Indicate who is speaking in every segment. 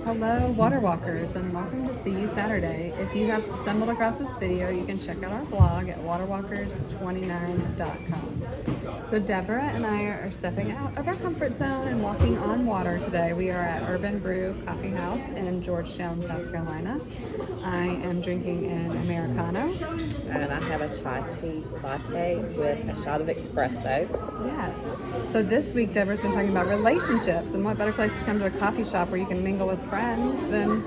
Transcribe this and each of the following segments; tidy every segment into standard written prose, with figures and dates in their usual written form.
Speaker 1: Hello, water walkers, and welcome to See You Saturday. If you have stumbled across this video, you can check out our blog at waterwalkers29.com. So Deborah and I are stepping out of our comfort zone and walking on water today. We are at Urban Brew Coffee House in Georgetown, South Carolina. I am drinking an Americano.
Speaker 2: And I have a chai tea latte with a shot of espresso.
Speaker 1: Yes. So this week, Deborah's been talking about relationships, and what better place to come to a coffee shop where you can mingle with friends than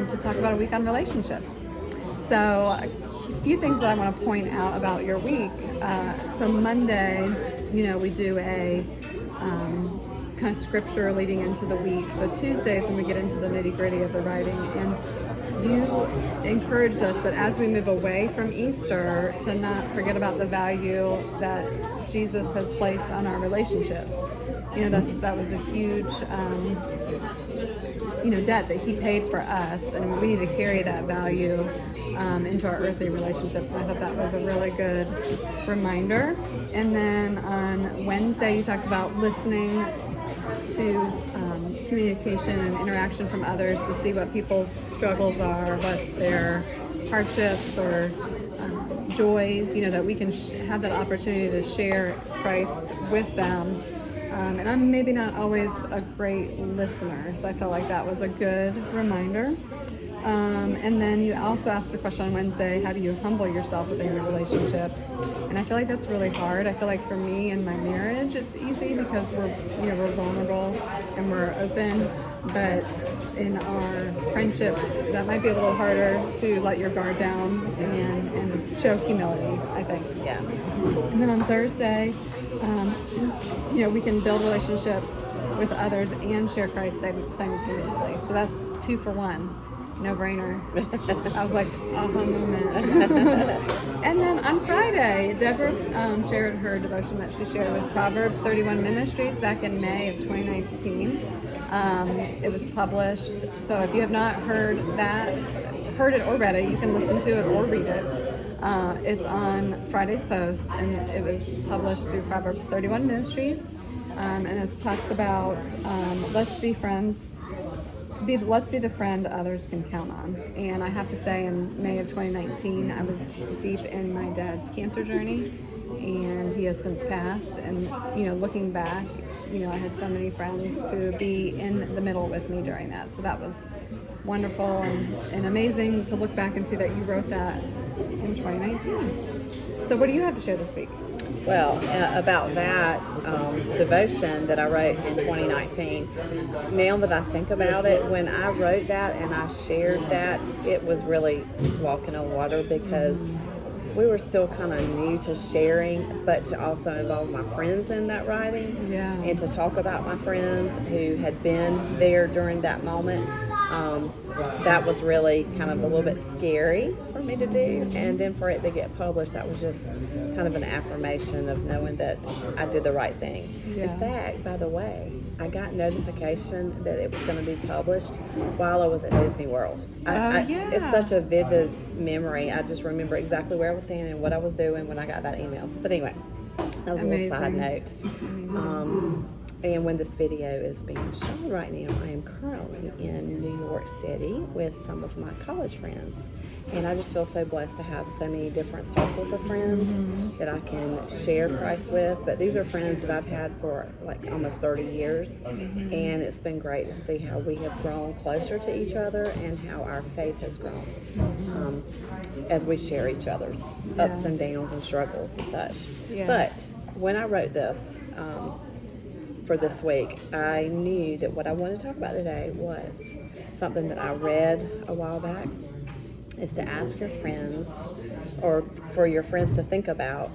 Speaker 1: to talk about a week on relationships. So a few things that I want to point out about your week. So Monday, we do a kind of scripture leading into the week. So Tuesdays when we get into the nitty-gritty of the writing, and you encouraged us that as we move away from Easter to not forget about the value that Jesus has placed on our relationships. That was a huge debt that he paid for us, and we need to carry that value into our earthly relationships. And I thought that was a really good reminder. And then on Wednesday, you talked about listening to communication and interaction from others to see what people's struggles are, what their hardships or joys, that we can have that opportunity to share Christ with them. And I'm maybe not always a great listener, so I felt like that was a good reminder. And then you also asked the question on Wednesday, how do you humble yourself within your relationships? And I feel like that's really hard. I feel like for me in my marriage, it's easy because we're vulnerable and we're open. But in our friendships, that might be a little harder to let your guard down and show humility, I think.
Speaker 2: Yeah.
Speaker 1: And then on Thursday, we can build relationships with others and share Christ simultaneously. So that's 2 for 1. No brainer. I was like, aha moment. And then on Friday, Deborah shared her devotion that she shared with Proverbs 31 Ministries back in May of 2019. It was published. So if you have not heard it or read it, you can listen to it or read it. It's on Friday's Post, and it was published through Proverbs 31 Ministries. And it talks about let's be friends. Let's be the friend others can count on. And I have to say, in May of 2019, I was deep in my dad's cancer journey, and he has since passed. And looking back, I had so many friends to be in the middle with me during that. So that was wonderful and amazing to look back and see that you wrote that in 2019. So what do you have to share this week?
Speaker 2: Well, about that devotion that I wrote in 2019, now that I think about it, when I wrote that and I shared that, it was really walking on water because we were still kind of new to sharing, but to also involve my friends in that writing, and to talk about my friends who had been there during that moment. That was really kind of a little bit scary for me to do, and then for it to get published, that was just kind of an affirmation of knowing that I did the right thing. In fact, by the way, I got notification that it was going to be published while I was at Disney World. It's such a vivid memory. I just remember exactly where I was standing and what I was doing when I got that email. But anyway, that was a little side note. And when this video is being shown right now, I am currently in New York City with some of my college friends. And I just feel so blessed to have so many different circles of friends that I can share Christ with. But these are friends that I've had for like almost 30 years. And it's been great to see how we have grown closer to each other and how our faith has grown as we share each other's ups and downs and struggles and such. But when I wrote this, for this week, I knew that what I wanted to talk about today was something that I read a while back, is to ask your friends, or for your friends to think about,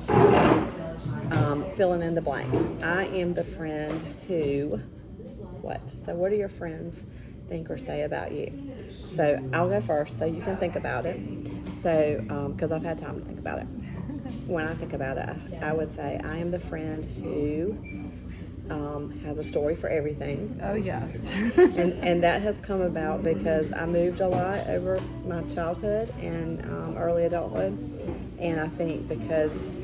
Speaker 2: filling in the blank. I am the friend who, what? So what do your friends think or say about you? So I'll go first so you can think about it. So, because I've had time to think about it. When I think about it, I would say I am the friend who has a story for everything.
Speaker 1: Oh, yes.
Speaker 2: and that has come about because I moved a lot over my childhood and early adulthood. And I think because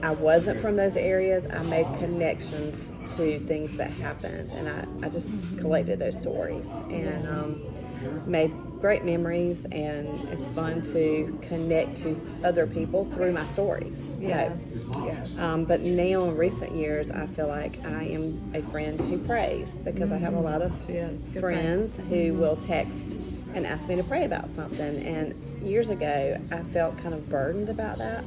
Speaker 2: I wasn't from those areas, I made connections to things that happened, and I just collected those stories and made great memories, and it's fun to connect to other people through my stories.
Speaker 1: Yes. Yes.
Speaker 2: But now in recent years, I feel like I am a friend who prays because I have a lot of
Speaker 1: She is. Good
Speaker 2: friends who will text and ask me to pray about something. And years ago, I felt kind of burdened about that.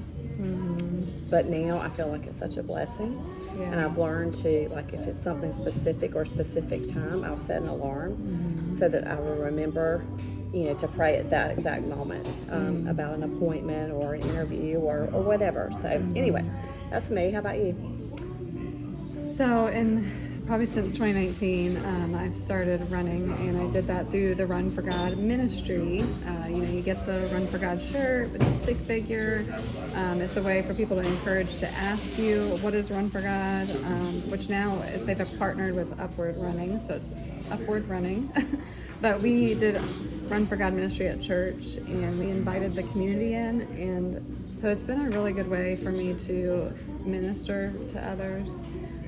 Speaker 2: But now I feel like it's such a blessing.
Speaker 1: Yeah.
Speaker 2: And I've learned to, like, if it's something specific or specific time, I'll set an alarm so that I will remember, to pray at that exact moment about an appointment or an interview or whatever. So anyway, that's me. How about you?
Speaker 1: So, probably since 2019, I've started running, and I did that through the Run for God ministry. You get the Run for God shirt with the stick figure. It's a way for people to encourage to ask you, what is Run for God? Which now they've partnered with Upward Running, so it's Upward Running. But we did Run for God ministry at church, and we invited the community in, and so it's been a really good way for me to minister to others.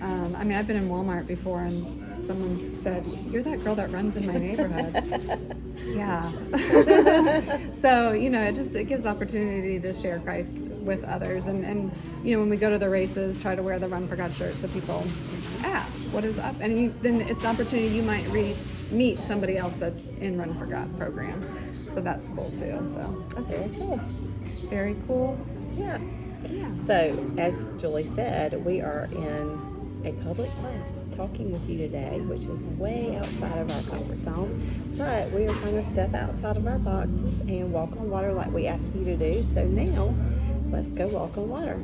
Speaker 1: I've been in Walmart before, and someone said, "You're that girl that runs in my neighborhood." Yeah. So, it gives opportunity to share Christ with others. And when we go to the races, try to wear the Run for God shirt so people ask, what is up? And then it's an opportunity you might meet somebody else that's in Run for God program. So that's cool too. So that's
Speaker 2: Very cool.
Speaker 1: very cool.
Speaker 2: Yeah.
Speaker 1: Yeah.
Speaker 2: So, as Julie said, we are in a public place talking with you today, which is way outside of our comfort zone. But we are trying to step outside of our boxes and walk on water like we asked you to do. So now, let's go walk on water.